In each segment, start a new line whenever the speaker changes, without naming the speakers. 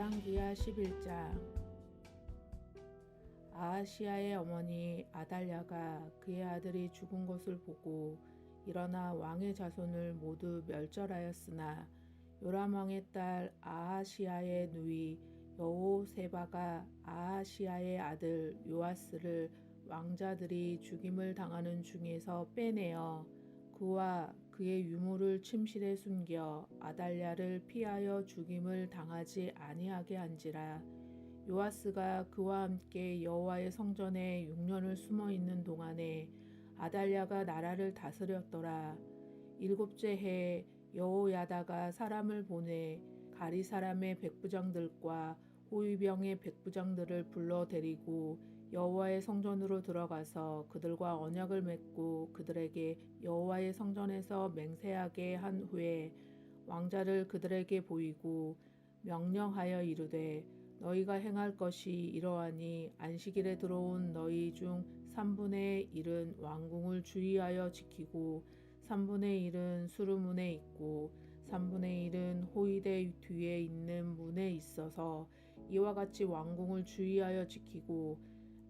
열왕기하 11장. 아하시아의 어머니 아달랴가 그의 아들이 죽은 것을 보고 일어나 왕의 자손을 모두 멸절하였으나 요람 왕의 딸 아하시아의 누이 여호세바가 아하시아의 아들 요아스를 왕자들이 죽임을 당하는 중에서 빼내어 그와 그의 유물을 침실에 숨겨 아달랴를 피하여 죽임을 당하지 아니하게 한지라. 요아스가 그와 함께 여호와의 성전에 6년을 숨어 있는 동안에 아달랴가 나라를 다스렸더라. 7째 해에 여호야다가 사람을 보내 가리 사람의 백부장들과 호위병의 백부장들을 불러 데리고 여호와의 성전으로 들어가서 그들과 언약을 맺고 그들에게 여호와의 성전에서 맹세하게 한 후에 왕자를 그들에게 보이고 명령하여 이르되 너희가 행할 것이 이러하니 안식일에 들어온 너희 중 3분의 1은 왕궁을 주의하여 지키고 3분의 1은 수르문에 있고 3분의 1은 호위대 뒤에 있는 문에 있어서 이와 같이 왕궁을 주의하여 지키고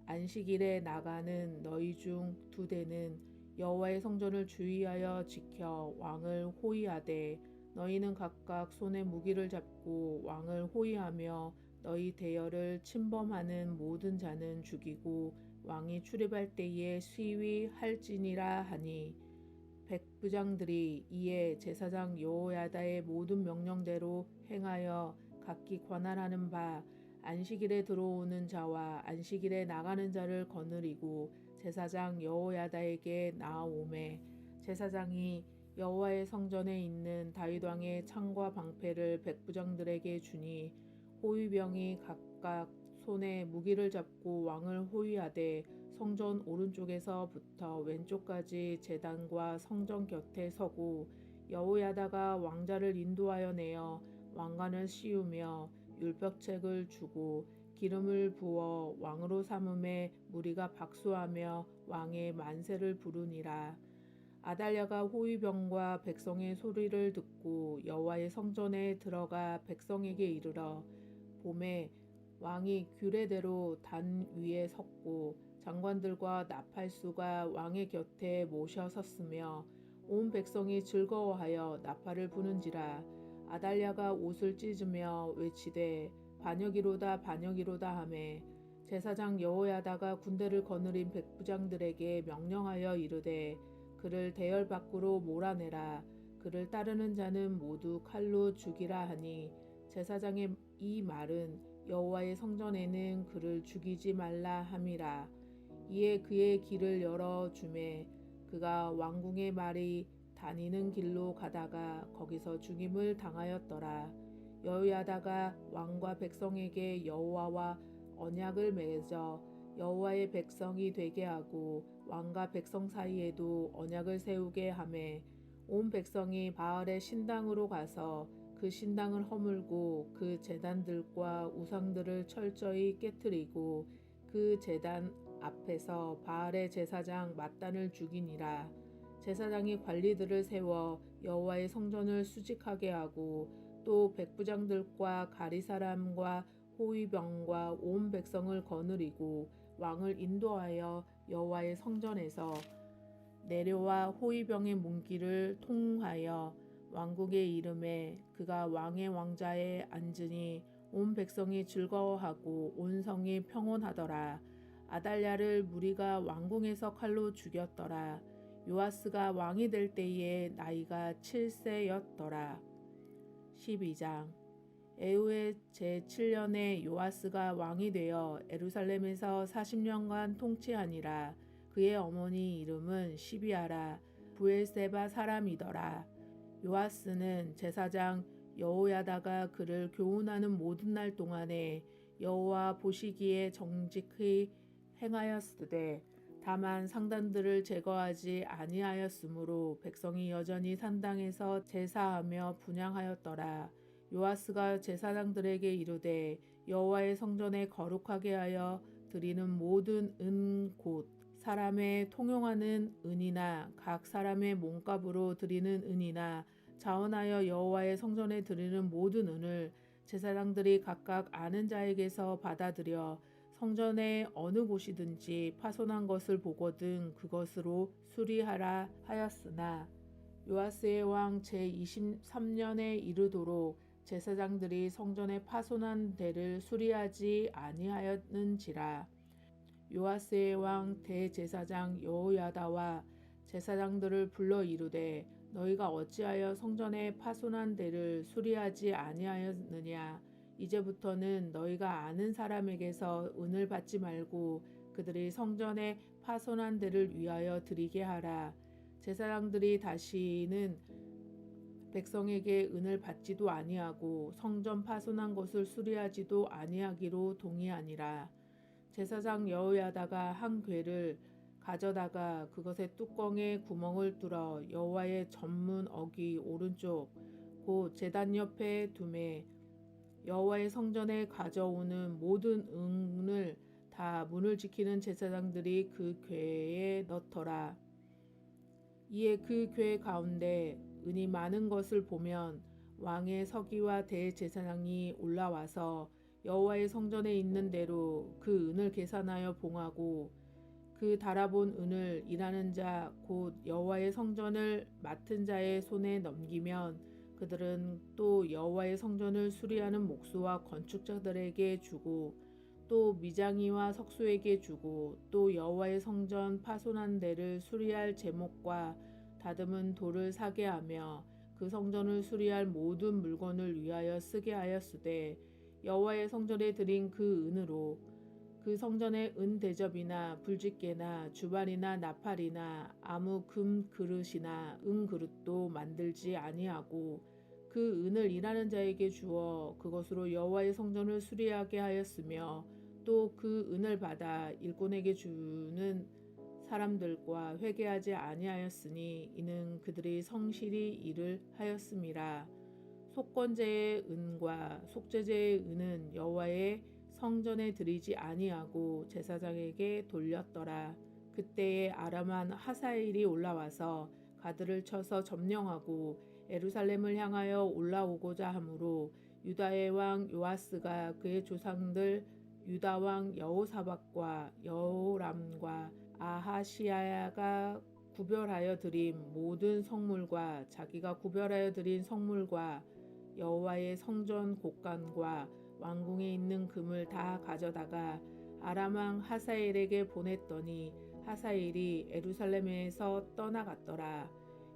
안식일에 나가는 너희 중 2대는 여호와의 성전을 주의하여 지켜 왕을 호위하되 너희는 각각 손에 무기를 잡고 왕을 호위하며 너희 대열을 침범하는 모든 자는 죽이고 왕이 출입할 때에 시위할지니라 하니 백부장들이 이에 제사장 여호야다의 모든 명령대로 행하여 각기 관할하는 바 안식일에 들어오는 자와 안식일에 나가는 자를 거느리고 제사장 여호야다에게 나아오매 제사장이 여호와의 성전에 있는 다윗 왕의 창과 방패를 백부장들에게 주니 호위병이 각각 손에 무기를 잡고 왕을 호위하되 성전 오른쪽에서부터 왼쪽까지 제단과 성전 곁에 서고 여호야다가 왕자를 인도하여 내어 왕관을 씌우며 율법책을 주고 기름을 부어 왕으로 삼음에 무리가 박수하며 왕의 만세를 부르니라. 아달랴가 호위병과 백성의 소리를 듣고 여호와의 성전에 들어가 백성에게 이르러 봄에 왕이 규례대로 단 위에 섰고 장관들과 나팔수가 왕의 곁에 모셔 섰으며 온 백성이 즐거워하여 나팔을 부는지라. 아달랴가 옷을 찢으며 외치되 반역이로다 반역이로다 하매 제사장 여호야다가 군대를 거느린 백부장들에게 명령하여 이르되 그를 대열 밖으로 몰아내라. 그를 따르는 자는 모두 칼로 죽이라 하니 제사장의 이 말은 여호와의 성전에는 그를 죽이지 말라 함이라. 이에 그의 길을 열어 주매 그가 왕궁의 말이 다니는 길로 가다가 거기서 죽임을 당하였더라. 여호야다가 왕과 백성에게 여호와와 언약을 맺어 여호와의 백성이 되게 하고 왕과 백성 사이에도 언약을 세우게 하매 온 백성이 바알의 신당으로 가서 그 신당을 허물고 그 제단들과 우상들을 철저히 깨뜨리고 그 제단 앞에서 바알의 제사장 맏단을 죽이니라. 제사장이 관리들을 세워 여호와의 성전을 수직하게 하고 또 백부장들과 가리 사람과 호위병과 온 백성을 거느리고 왕을 인도하여 여호와의 성전에서 내려와 호위병의 문기를 통하여 왕국의 이름에 그가 왕의 왕자에 앉으니 온 백성이 즐거워하고 온 성이 평온하더라. 아달랴를 무리가 왕궁에서 칼로 죽였더라. 요아스가 왕이 될 때에 나이가 7세였더라. 12장. 에후의 제7년에 요아스가 왕이 되어 예루살렘에서 40년간 통치하니라. 그의 어머니 이름은 시비아라 부엘세바 사람이더라. 요아스는 제사장 여호야다가 그를 교훈하는 모든 날 동안에 여호와 보시기에 정직히 행하였으되 다만 상단들을 제거하지 아니하였으므로 백성이 여전히 산당에서 제사하며 분향하였더라. 요아스가 제사장들에게 이르되 여호와의 성전에 거룩하게 하여 드리는 모든 은 곧 사람의 통용하는 은이나 각 사람의 몸값으로 드리는 은이나 자원하여 여호와의 성전에 드리는 모든 은을 제사장들이 각각 아는 자에게서 받아들여 성전의 어느 곳이든지 파손한 것을 보거든 그것으로 수리하라 하였으나 요아스의 왕 제23년에 이르도록 제사장들이 성전의 파손한 데를 수리하지 아니하였는지라. 요아스의 왕 대제사장 여호야다와 제사장들을 불러 이르되 너희가 어찌하여 성전의 파손한 데를 수리하지 아니하였느냐. 이제부터는 너희가 아는 사람에게서 은을 받지 말고 그들이 성전의 파손한 데를 위하여 드리게 하라. 제사장들이 다시는 백성에게 은을 받지도 아니하고 성전 파손한 것을 수리하지도 아니하기로 동의하니라. 제사장 여호야다가 한 궤를 가져다가 그것의 뚜껑에 구멍을 뚫어 여호와의 전문 어귀 오른쪽 곧 제단 옆에 두매 여호와의 성전에 가져오는 모든 은을 다 문을 지키는 제사장들이 그 궤에 넣더라. 이에 그 궤 가운데 은이 많은 것을 보면 왕의 서기와 대제사장이 올라와서 여호와의 성전에 있는 대로 그 은을 계산하여 봉하고 그 달아본 은을 일하는 자 곧 여호와의 성전을 맡은 자의 손에 넘기면 그들은 또 여호와의 성전을 수리하는 목수와 건축자들에게 주고 또 미장이와 석수에게 주고 또 여호와의 성전 파손한 데를 수리할 제목과 다듬은 돌을 사게 하며 그 성전을 수리할 모든 물건을 위하여 쓰게 하였으되 여호와의 성전에 드린 그 은으로 그 성전의 은 대접이나 불집게나 주발이나 나팔이나 아무 금 그릇이나 은 그릇도 만들지 아니하고 그 은을 일하는 자에게 주어 그것으로 여호와의 성전을 수리하게 하였으며 또 그 은을 받아 일꾼에게 주는 사람들과 회개하지 아니하였으니 이는 그들이 성실히 일을 하였음이라. 속건제의 은과 속죄제의 은은 여호와의 성전에 드리지 아니하고 제사장에게 돌렸더라. 그때에 아람한 하사엘이 올라와서 가드를 쳐서 점령하고 예루살렘을 향하여 올라오고자 하므로 유다의 왕 요아스가 그의 조상들 유다 왕 여호사밧과 여호람과 아하시야가 구별하여 드린 모든 성물과 자기가 구별하여 드린 성물과 여호와의 성전 곳간과 왕궁에 있는 금을 다 가져다가 아람 왕 하사엘에게 보냈더니 하사엘이 예루살렘에서 떠나갔더라.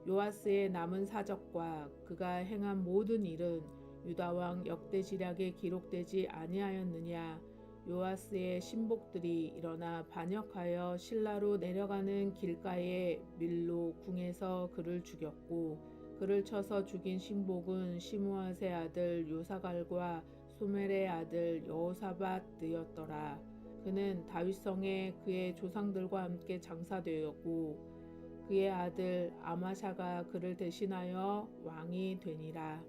요아스의 남은 사적과 그가 행한 모든 일은 유다 왕 역대지략에 기록되지 아니하였느냐. 요아스의 신복들이 일어나 반역하여 실라로 내려가는 길가에 밀로 궁에서 그를 죽였고 그를 쳐서 죽인 신복은 시므아세 아들 요사갈과 소멜의 아들 여호사밧이었더라. 그는 다윗성에 그의 조상들과 함께 장사되었고 그의 아들 아마샤가 그를 대신하여 왕이 되니라.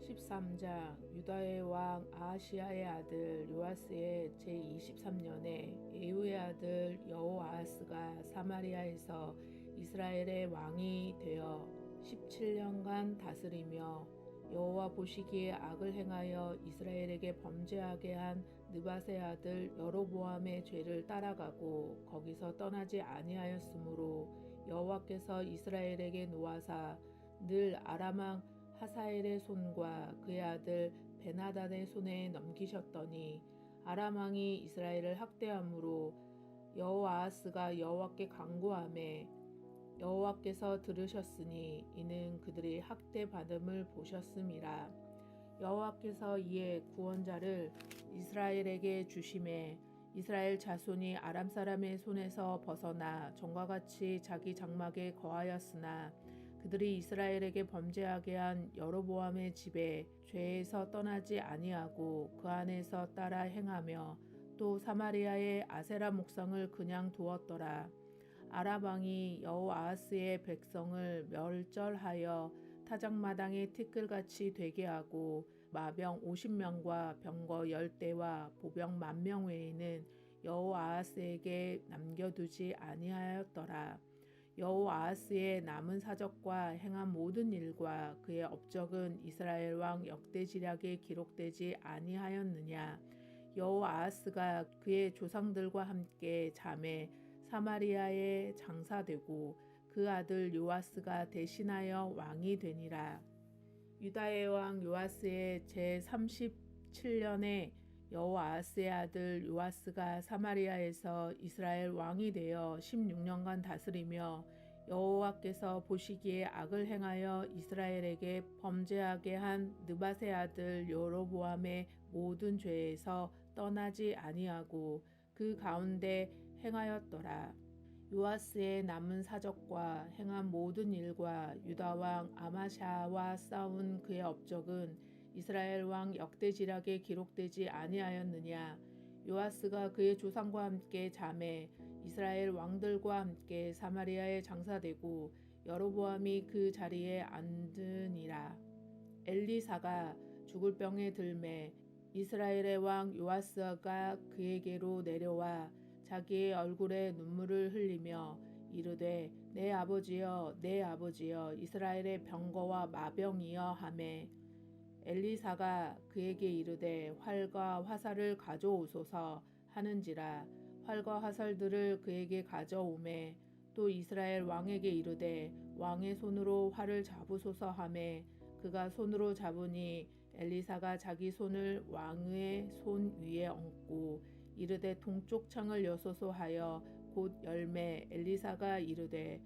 13장 유다의 왕 아하시야의 아들 요아스의 제23년에 예후의 아들 여호아하스가 사마리아에서 이스라엘의 왕이 되어 17년간 다스리며 여호와 보시기에 악을 행하여 이스라엘에게 범죄하게 한 느밧의 아들 여로보암의 죄를 따라가고 거기서 떠나지 아니하였으므로 여호와께서 이스라엘에게 노하사 늘 아람 왕 하사엘의 손과 그의 아들 베나단의 손에 넘기셨더니 아람 왕이 이스라엘을 학대함으로 여호아하스가 여호와께 간구하매 여호와께서 들으셨으니 이는 그들이 학대받음을 보셨음이라. 여호와께서 이에 구원자를 이스라엘에게 주심에 이스라엘 자손이 아람 사람의 손에서 벗어나 전과 같이 자기 장막에 거하였으나 그들이 이스라엘에게 범죄하게 한 여로보암의 집에 죄에서 떠나지 아니하고 그 안에서 따라 행하며 또 사마리아의 아세라 목상을 그냥 두었더라. 아람 왕이 여호아하스의 백성을 멸절하여 타작마당의 티끌같이 되게 하고 마병 50명과 병거 10대와 보병 10,000 외에는 여호아하스에게 남겨두지 아니하였더라. 여호아하스의 남은 사적과 행한 모든 일과 그의 업적은 이스라엘 왕 역대지략에 기록되지 아니하였느냐. 여호아하스가 그의 조상들과 함께 잠에 사마리아에 장사되고 그 아들 요아스가 대신하여 왕이 되니라. 유다의 왕 요아스의 제 37년에 여호아하스의 아들 요아스가 사마리아에서 이스라엘 왕이 되어 16년간 다스리며 여호와께서 보시기에 악을 행하여 이스라엘에게 범죄하게 한 느밧의 아들 여로보암의 모든 죄에서 떠나지 아니하고 그 가운데 행하였더라. 요아스의 남은 사적과 행한 모든 일과 유다 왕 아마샤와 싸운 그의 업적은 이스라엘 왕 역대지략에 기록되지 아니하였느냐. 요아스가 그의 조상과 함께 잠에 이스라엘 왕들과 함께 사마리아에 장사되고 여로보암이 그 자리에 앉으니라. 엘리사가 죽을 병에 들매 이스라엘의 왕 요아스가 그에게로 내려와 자기의 얼굴에 눈물을 흘리며 이르되 내 아버지여 내 아버지여 이스라엘의 병거와 마병이여 하매 엘리사가 그에게 이르되 활과 화살을 가져오소서 하는지라. 활과 화살들을 그에게 가져오매 또 이스라엘 왕에게 이르되 왕의 손으로 활을 잡으소서 하매 그가 손으로 잡으니 엘리사가 자기 손을 왕의 손 위에 얹고 이르되 동쪽 창을 여소서 하여 곧 열매 엘리사가 이르되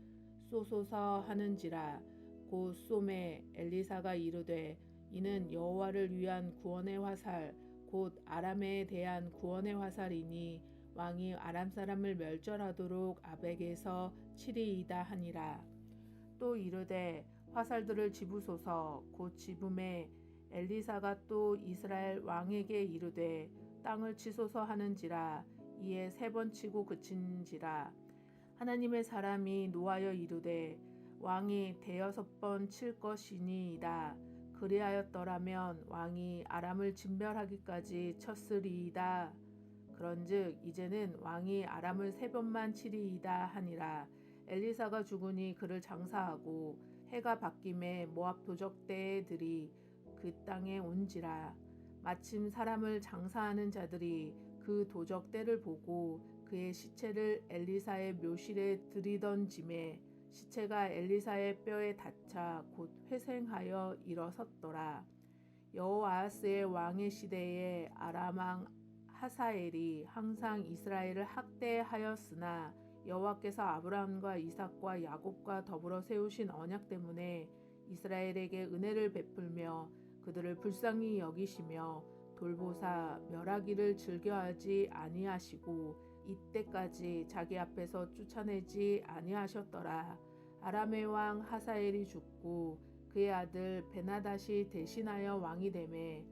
쏘소서 하는지라. 곧 쏘매 엘리사가 이르되 이는 여호와를 위한 구원의 화살 곧 아람에 대한 구원의 화살이니 왕이 아람 사람을 멸절하도록 아벡에서 치리이다 하니라. 또 이르되 화살들을 집으소서. 곧 집음에 엘리사가 또 이스라엘 왕에게 이르되 땅을 치소서 하는지라. 이에 3번 치고 그친지라. 하나님의 사람이 노하여 이르되 왕이 6번 칠 것이니이다. 그리하였더라면 왕이 아람을 진멸하기까지 쳤으리이다. 그런즉 이제는 왕이 아람을 3번만 치리이다 하니라. 엘리사가 죽으니 그를 장사하고 해가 바뀜에 모압 도적대들이 그 땅에 온지라. 마침 사람을 장사하는 자들이 그 도적대를 보고 그의 시체를 엘리사의 묘실에 들이던짐에 시체가 엘리사의 뼈에 닿자 곧 회생하여 일어섰더라. 여호아하스의 왕의 시대에 아람 왕 하사엘이 항상 이스라엘을 학대하였으나 여호와께서 아브라함과 이삭과 야곱과 더불어 세우신 언약 때문에 이스라엘에게 은혜를 베풀며 그들을 불쌍히 여기시며 돌보사 멸하기를 즐겨하지 아니하시고 이때까지 자기 앞에서 쫓아내지 아니하셨더라. 아람의 왕 하사엘이 죽고 그의 아들 베나닷이 대신하여 왕이 되매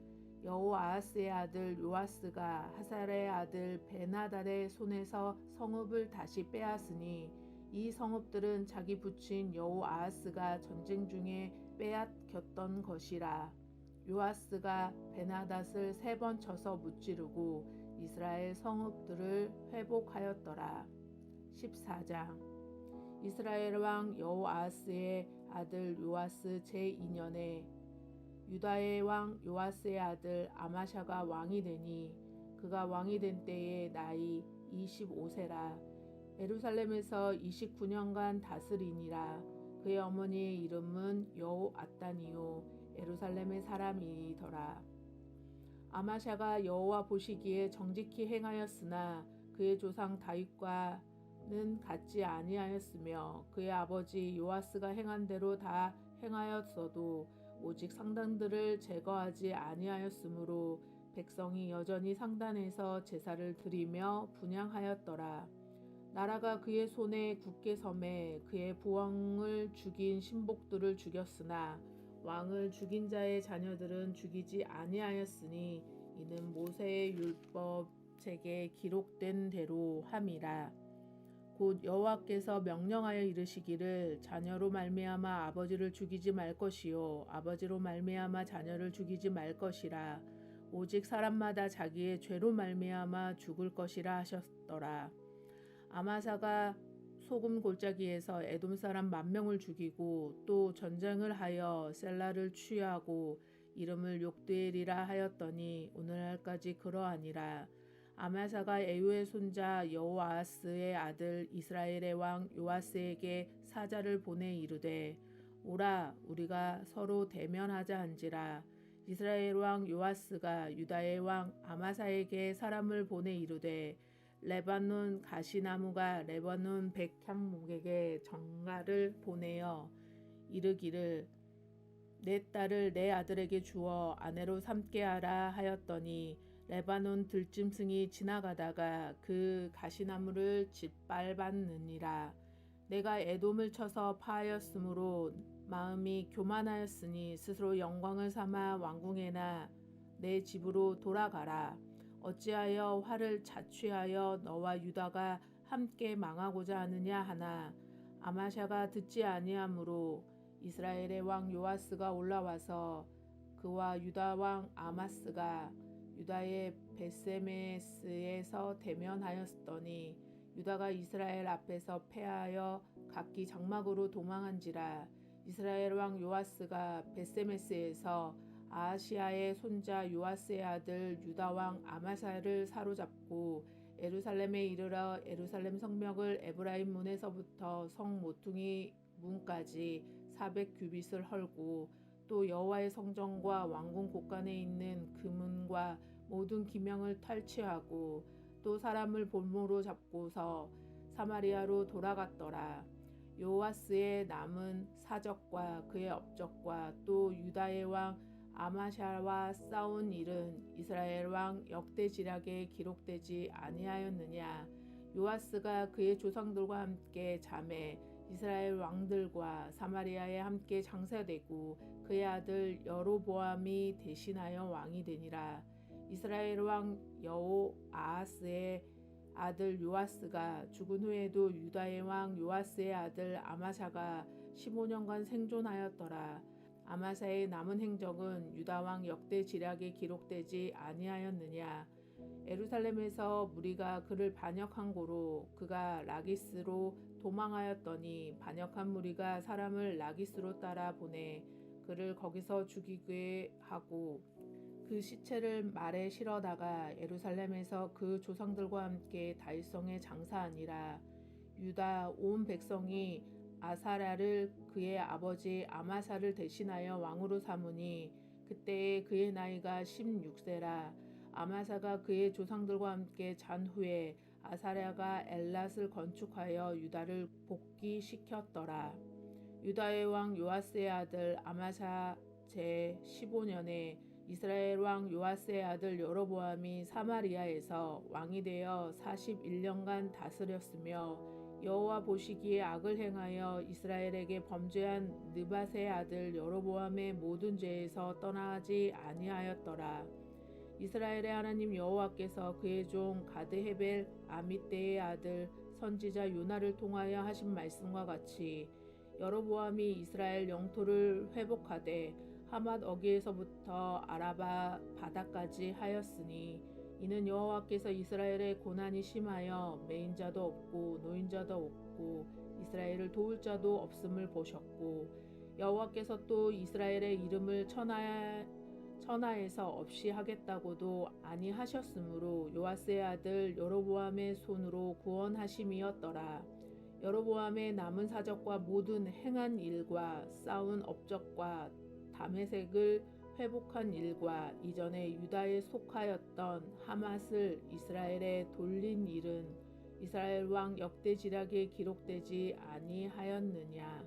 여호아하스의 아들 요아스가 하사엘의 아들 베나닷의 손에서 성읍을 다시 빼앗으니 이 성읍들은 자기 부친 여호아하스가 전쟁 중에 빼앗겼던 것이라. 요아스가 베나닷을 3번 쳐서 무찌르고 이스라엘 성읍들을 회복하였더라. 14장. 이스라엘 왕 여호아하스의 아들 요아스 제2년에 유다의 왕 요아스의 아들 아마샤가 왕이 되니 그가 왕이 된 때에 나이 25세라. 예루살렘에서 29년간 다스리니라. 그의 어머니의 이름은 여호앗단이요 예루살렘의 사람이더라. 아마샤가 여호와 보시기에 정직히 행하였으나 그의 조상 다윗과는 같지 아니하였으며 그의 아버지 요아스가 행한 대로 다 행하였어도 오직 상단들을 제거하지 아니하였으므로 백성이 여전히 상단에서 제사를 드리며 분향하였더라. 나라가 그의 손에 굳게 섬에 그의 부왕을 죽인 신복들을 죽였으나 왕을 죽인 자의 자녀들은 죽이지 아니하였으니 이는 모세의 율법책에 기록된 대로 함이라. 곧 여호와께서 명령하여 이르시기를 자녀로 말미암아 아버지를 죽이지 말 것이요 아버지로 말미암아 자녀를 죽이지 말 것이라. 오직 사람마다 자기의 죄로 말미암아 죽을 것이라 하셨더라. 아마사가 소금 골짜기에서 에돔 사람 10,000명을 죽이고 또 전쟁을 하여 셀라를 취하고 이름을 욕드엘이라 하였더니 오늘날까지 그러하니라. 아마사가 에유의 손자 여호아스의 아들 이스라엘의 왕 요아스에게 사자를 보내 이르되 오라 우리가 서로 대면하자 한지라. 이스라엘 왕 요아스가 유다의 왕 아마사에게 사람을 보내 이르되 레바논 가시나무가 레바논 백향목에게 전가를 보내어 이르기를 내 딸을 내 아들에게 주어 아내로 삼게 하라 하였더니 레바논 들짐승이 지나가다가 그 가시나무를 짓밟았느니라. 내가 에돔을 쳐서 파하였으므로 마음이 교만하였으니 스스로 영광을 삼아 왕궁에나 내 집으로 돌아가라. 어찌하여 화를 자취하여 너와 유다가 함께 망하고자 하느냐 하나 아마샤가 듣지 아니하므로 이스라엘의 왕 요아스가 올라와서 그와 유다 왕 아마스가 유다의 베세메스에서 대면하였더니 유다가 이스라엘 앞에서 패하여 각기 장막으로 도망한지라. 이스라엘 왕 요아스가 베세메스에서 아하시아의 손자 요아스의 아들 유다 왕 아마사를 사로잡고 예루살렘에 이르러 예루살렘 성벽을 에브라임 문에서부터 성 모퉁이 문까지 400규빗을 헐고 또 여호와의 성전과 왕궁 곳간에 있는 금은과 모든 기명을 탈취하고 또 사람을 볼모로 잡고서 사마리아로 돌아갔더라. 요아스의 남은 사적과 그의 업적과 또 유다의 왕 아마샤와 싸운 일은 이스라엘 왕 역대지략에 기록되지 아니하였느냐. 요아스가 그의 조상들과 함께 잠에 이스라엘 왕들과 사마리아에 함께 장사되고 그의 아들 여로보암이 대신하여 왕이 되니라. 이스라엘 왕 여호아하스의 아들 요아스가 죽은 후에도 유다의 왕 요아스의 아들 아마샤가 15년간 생존하였더라. 아마샤의 남은 행적은 유다 왕 역대 지략에 기록되지 아니하였느냐. 예루살렘에서 무리가 그를 반역한 고로 그가 라기스로 도망하였더니 반역한 무리가 사람을 라기스로 따라 보내 그를 거기서 죽이게 하고 그 시체를 말에 실어다가 예루살렘에서 그 조상들과 함께 다윗성에 장사하니라. 유다 온 백성이 아사랴를 그의 아버지 아마사를 대신하여 왕으로 삼으니 그때에 그의 나이가 16세라. 아마사가 그의 조상들과 함께 잔 후에 아사랴가 엘랏을 건축하여 유다를 복귀시켰더라. 유다의 왕 요아스의 아들 아마사 제 15년에 이스라엘 왕 요아스의 아들 여로보암이 사마리아에서 왕이 되어 41년간 다스렸으며 여호와 보시기에 악을 행하여 이스라엘에게 범죄한 느밧의 아들 여로보암의 모든 죄에서 떠나지 아니하였더라. 이스라엘의 하나님 여호와께서 그의 종 가드헤벨 아미떼의 아들 선지자 요나를 통하여 하신 말씀과 같이 여로보암이 이스라엘 영토를 회복하되 하맛 어귀에서부터 아라바 바다까지 하였으니 이는 여호와께서 이스라엘의 고난이 심하여 매인자도 없고 노인자도 없고 이스라엘을 도울 자도 없음을 보셨고 여호와께서 또 이스라엘의 이름을 천하에서 없이 하겠다고도 아니하셨으므로 요아스의 아들 여로보암의 손으로 구원하심이었더라. 여로보암의 남은 사적과 모든 행한 일과 쌓은 업적과 다메섹을 회복한 일과 이전에 유다에 속하였던 하맛을 이스라엘에 돌린 일은 이스라엘 왕 역대지략에 기록되지 아니하였느냐.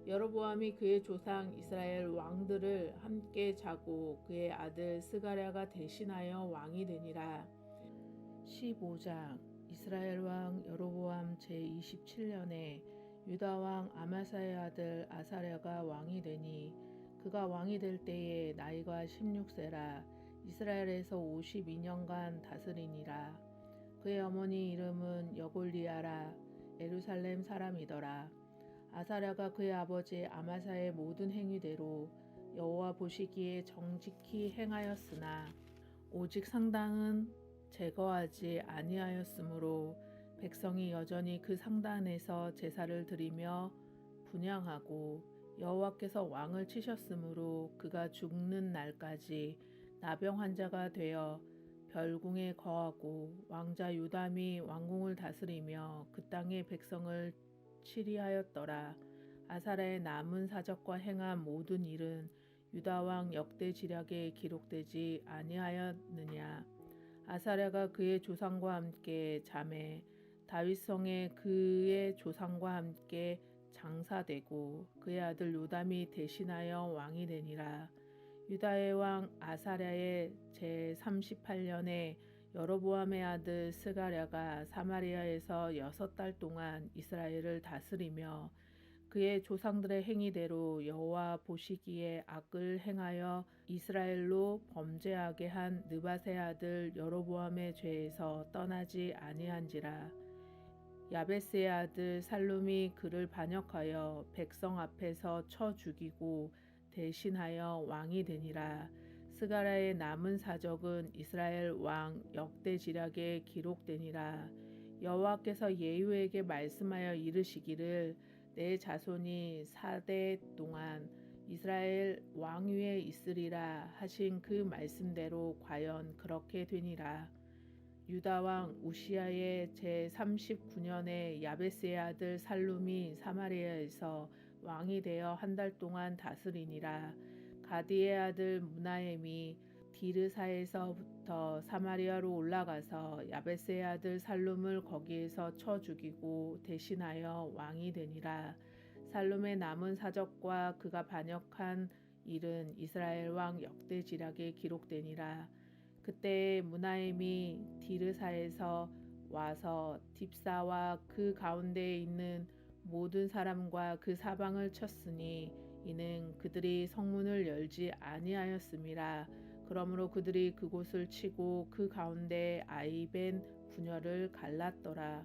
여로보암이 그의 조상 이스라엘 왕들을 함께 자고 그의 아들 스가랴가 대신하여 왕이 되니라. 15장 이스라엘 왕 여로보암 제27년에 유다 왕 아마사의 아들 아사랴가 왕이 되니 그가 왕이 될 때에 나이가 16세라. 이스라엘에서 52년간 다스리니라. 그의 어머니 이름은 여골리아라. 예루살렘 사람이더라. 아사랴가 그의 아버지 아마사의 모든 행위대로 여호와 보시기에 정직히 행하였으나 오직 상당은 제거하지 아니하였으므로 백성이 여전히 그 상단에서 제사를 드리며 분향하고 여호와께서 왕을 치셨으므로 그가 죽는 날까지 나병 환자가 되어 별궁에 거하고 왕자 요담이 왕궁을 다스리며 그 땅의 백성을 치리하였더라. 아사랴의 남은 사적과 행한 모든 일은 유다 왕 역대 지략에 기록되지 아니하였느냐. 아사랴가 그의 조상과 함께 잠에 다윗성에 그의 조상과 함께 장사되고 그의 아들 요담이 대신하여 왕이 되니라. 유다의 왕 아사랴의 제38년에 여로보암의 아들 스가랴가 사마리아에서 6달 동안 이스라엘을 다스리며 그의 조상들의 행위대로 여호와 보시기에 악을 행하여 이스라엘로 범죄하게 한 느밧의 아들 여로보암의 죄에서 떠나지 아니한지라. 야베스의 아들 살룸이 그를 반역하여 백성 앞에서 쳐 죽이고 대신하여 왕이 되니라. 스가랴의 남은 사적은 이스라엘 왕 역대지략에 기록되니라. 여호와께서 예후에게 말씀하여 이르시기를 내 자손이 4대 동안 이스라엘 왕위에 있으리라 하신 그 말씀대로 과연 그렇게 되니라. 유다 왕 우시야의 제39년에 야베스의 아들 살룸이 사마리아에서 왕이 되어 1달 동안 다스리니라. 가디의 아들 무나엠이 디르사에서부터 사마리아로 올라가서 야베스의 아들 살룸을 거기에서 쳐 죽이고 대신하여 왕이 되니라. 살룸의 남은 사적과 그가 반역한 일은 이스라엘 왕 역대지략에 기록되니라. 그때 무나엠이 디르사에서 와서 딥사와 그 가운데에 있는 모든 사람과 그 사방을 쳤으니 이는 그들이 성문을 열지 아니하였음이라. 그러므로 그들이 그곳을 치고 그 가운데 아이벤 분열을 갈랐더라.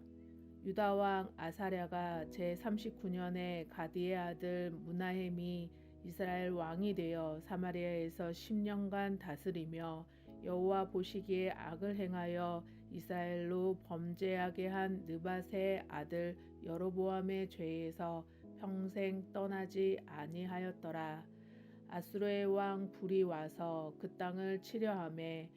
유다 왕 아사랴가 제39년에 가디의 아들 무나헴이 이스라엘 왕이 되어 사마리아에서 10년간 다스리며 여호와 보시기에 악을 행하여 이스라엘로 범죄하게 한 느밧의 아들 여로보암의 죄에서 평생 떠나지 아니하였더라. 아수르의 왕 불이 와서 그 땅을 치려하매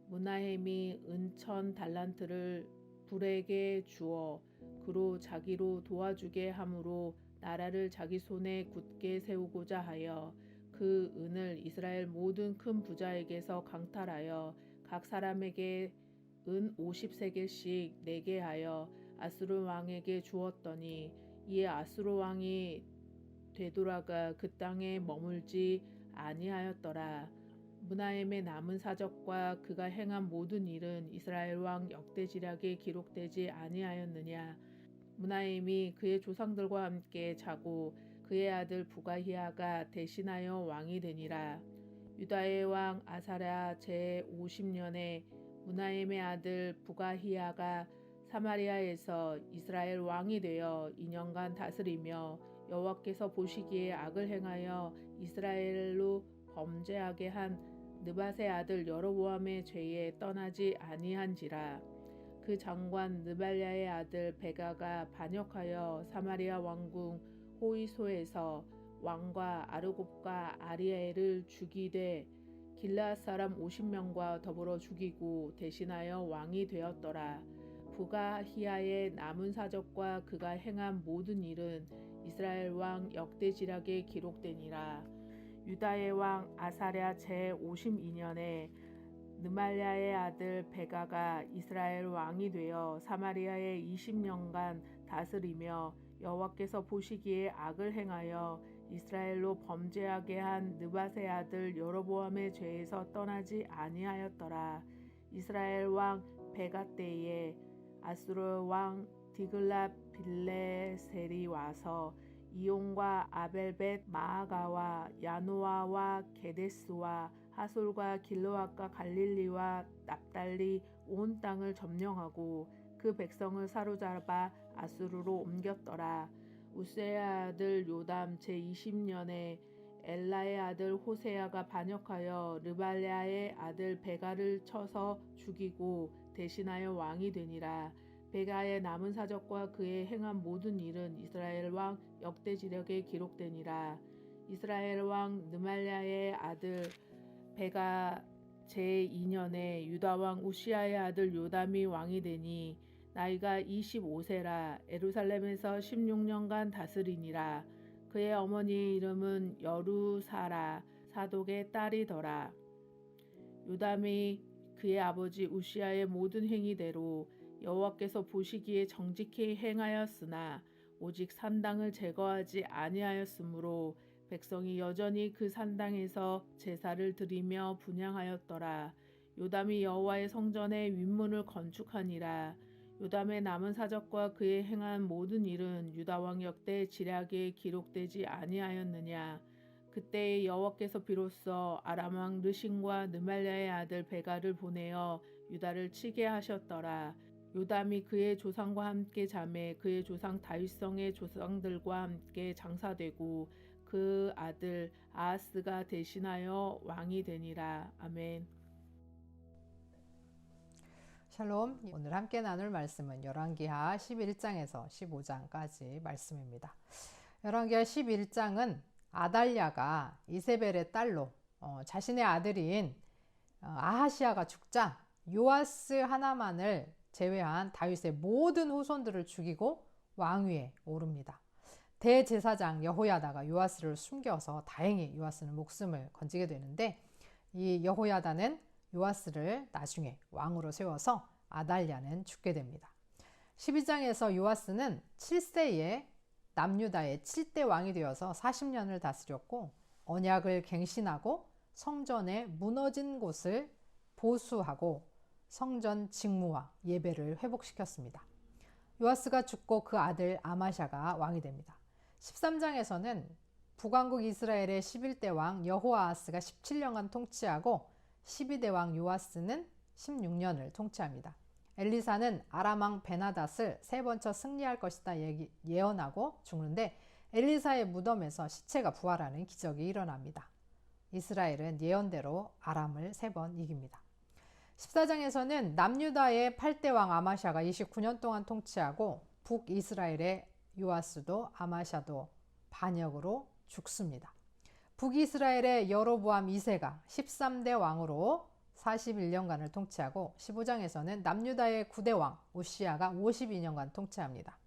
무나헴이 은천 달란트를 불에게 주어 그로 자기로 도와주게 함으로 나라를 자기 손에 굳게 세우고자 하여 그 은을 이스라엘 모든 큰 부자에게서 강탈하여 각 사람에게 은 50세겔씩 내게 하여 아수르 왕에게 주었더니 이에 아수르 왕이 되돌아가 그 땅에 머물지 아니하였더라. 무나엠의 남은 사적과 그가 행한 모든 일은 이스라엘 왕 역대지략에 기록되지 아니하였느냐. 무나엠이 그의 조상들과 함께 자고 그의 아들 부가히야가 대신하여 왕이 되니라. 유다의 왕 아사랴 제50년에 무나엠의 아들 부가히야가 사마리아에서 이스라엘 왕이 되어 2년간 다스리며 여호와께서 보시기에 악을 행하여 이스라엘로 범죄하게 한 느밧의 아들 여로보암의 죄에 떠나지 아니한지라. 그 장관 느발랴의 아들 베가가 반역하여 사마리아 왕궁 호이소에서 왕과 아르곱과 아리엘을 죽이되 길르앗 사람 50명과 더불어 죽이고 대신하여 왕이 되었더라. 부가히야의 남은 사적과 그가 행한 모든 일은 이스라엘 왕 역대지략에 기록되니라. 유다의 왕 아사랴 제52년에 느말랴의 아들 베가가 이스라엘 왕이 되어 사마리아에 20년간 다스리며 여호와께서 보시기에 악을 행하여 이스라엘로 범죄하게 한 느밧의 아들 여로보암의 죄에서 떠나지 아니하였더라. 이스라엘 왕 베가 때에 아수르 왕 디글랏빌레셀이 와서 이온과 아벨벳 마아가와 야노아와 게데스와 하솔과 길르앗과 갈릴리와 납달리 온 땅을 점령하고 그 백성을 사로잡아 아수르로 옮겼더라. 우스의 아들 요담 제20년에 엘라의 아들 호세야가 반역하여 르발랴의 아들 베가를 쳐서 죽이고 대신하여 왕이 되니라. 베가의 남은 사적과 그의 행한 모든 일은 이스라엘 왕 역대지력에 기록되니라. 이스라엘 왕 느말랴의 아들 베가 제2년에 유다 왕 우시아의 아들 요담이 왕이 되니 나이가 25세라. 예루살렘에서 16년간 다스리니라. 그의 어머니의 이름은 여루사라 사독의 딸이더라. 요담이 그의 아버지 우시아의 모든 행위대로 여호와께서 보시기에 정직히 행하였으나 오직 산당을 제거하지 아니하였으므로 백성이 여전히 그 산당에서 제사를 드리며 분향하였더라. 요담이 여호와의 성전의 윗문을 건축하니라. 요담의 남은 사적과 그의 행한 모든 일은 유다 왕 역대 지략에 기록되지 아니하였느냐. 그때 여호와께서 비로소 아람 왕 르신과 느말랴의 아들 베가를 보내어 유다를 치게 하셨더라. 요담이 그의 조상과 함께 잠에 그의 조상 다윗성의 조상들과 함께 장사되고 그 아들 아하스가 대신하여 왕이 되니라. 아멘.
샬롬. 오늘 함께 나눌 말씀은 열왕기하 11장에서 15장까지 말씀입니다. 열왕기하 11장은 아달랴가 이세벨의 딸로 자신의 아들인 아하시아가 죽자 요아스 하나만을 제외한 다윗의 모든 후손들을 죽이고 왕위에 오릅니다. 대제사장 여호야다가 요아스를 숨겨서 다행히 요아스는 목숨을 건지게 되는데, 이 여호야다는 요아스를 나중에 왕으로 세워서 아달랴는 죽게 됩니다. 12장에서 요아스는 7세에 남유다의 7대 왕이 되어서 40년을 다스렸고 언약을 갱신하고 성전의 무너진 곳을 보수하고 성전 직무와 예배를 회복시켰습니다. 요아스가 죽고 그 아들 아마샤가 왕이 됩니다. 13장에서는 북왕국 이스라엘의 11대 왕 여호아하스가 17년간 통치하고 12대 왕 요아스는 16년을 통치합니다. 엘리사는 아람 왕 베나닷을 세 번째 승리할 것이다 예언하고 죽는데 엘리사의 무덤에서 시체가 부활하는 기적이 일어납니다. 이스라엘은 예언대로 아람을 3번 이깁니다. 14장에서는 남유다의 8대 왕 아마샤가 29년 동안 통치하고 북이스라엘의 요아스도 아마샤도 반역으로 죽습니다. 북이스라엘의 여로보암 2세가 13대 왕으로 41년간을 통치하고 15장에서는 남유다의 9대 왕 우시아가 52년간 통치합니다.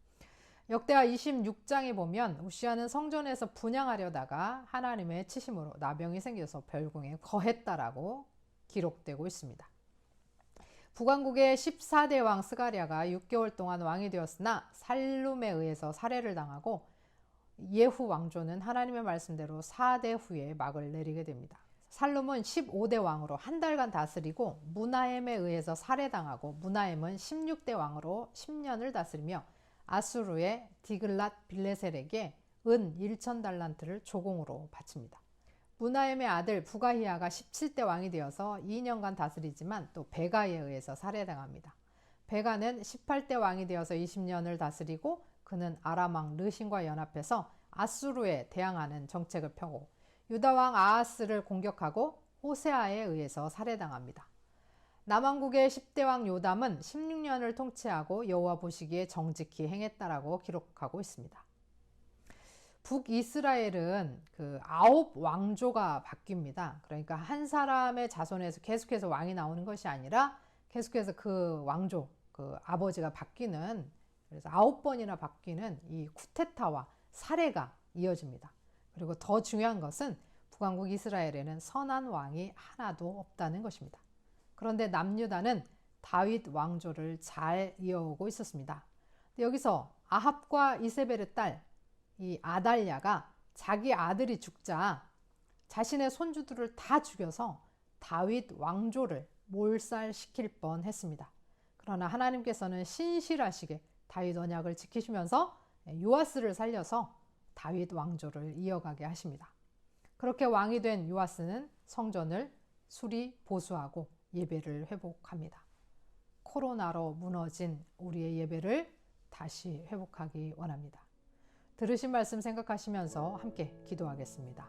역대하 26장에 보면 우시아는 성전에서 분향하려다가 하나님의 치심으로 나병이 생겨서 별궁에 거했다라고 기록되고 있습니다. 북왕국의 14대 왕 스가랴가 6개월 동안 왕이 되었으나 살룸에 의해서 살해를 당하고 예후 왕조는 하나님의 말씀대로 4대 후에 막을 내리게 됩니다. 살룸은 15대 왕으로 한 달간 다스리고 무나엠에 의해서 살해당하고 무나엠은 16대 왕으로 10년을 다스리며 아수르의 디글랏 빌레셀에게 은 1,000달란트를 조공으로 바칩니다. 무나엠의 아들 부가히야가 17대 왕이 되어서 2년간 다스리지만 또 베가에 의해서 살해당합니다. 베가는 18대 왕이 되어서 20년을 다스리고 그는 아람 왕 르신과 연합해서 아수르에 대항하는 정책을 펴고 유다 왕 아하스를 공격하고 호세아에 의해서 살해당합니다. 남왕국의 10대 왕 요담은 16년을 통치하고 여호와 보시기에 정직히 행했다라고 기록하고 있습니다. 북이스라엘은 그 9 왕조가 바뀝니다. 그러니까 한 사람의 자손에서 계속해서 왕이 나오는 것이 아니라 계속해서 그 왕조, 그 아버지가 바뀌는, 그래서 9번이나 바뀌는 이 쿠데타와 살해가 이어집니다. 그리고 더 중요한 것은 북왕국 이스라엘에는 선한 왕이 하나도 없다는 것입니다. 그런데 남유다는 다윗 왕조를 잘 이어오고 있었습니다. 여기서 아합과 이세벨의 딸 이 아달랴가 자기 아들이 죽자 자신의 손주들을 다 죽여서 다윗 왕조를 몰살시킬 뻔했습니다. 그러나 하나님께서는 신실하시게 다윗 언약을 지키시면서 요아스를 살려서 다윗 왕조를 이어가게 하십니다. 그렇게 왕이 된 요아스는 성전을 수리 보수하고 예배를 회복합니다. 코로나로 무너진 우리의 예배를 다시 회복하기 원합니다. 들으신 말씀 생각하시면서 함께 기도하겠습니다.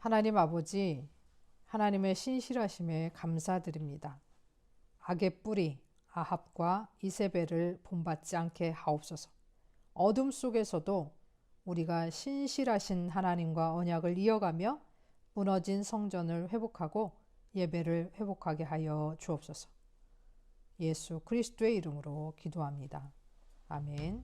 하나님 아버지, 하나님의 신실하심에 감사드립니다. 악의 뿌리 아합과 이세벨을 본받지 않게 하옵소서. 어둠 속에서도 우리가 신실하신 하나님과 언약을 이어가며 무너진 성전을 회복하고 예배를 회복하게 하여 주옵소서. 예수 그리스도의 이름으로 기도합니다. 아멘.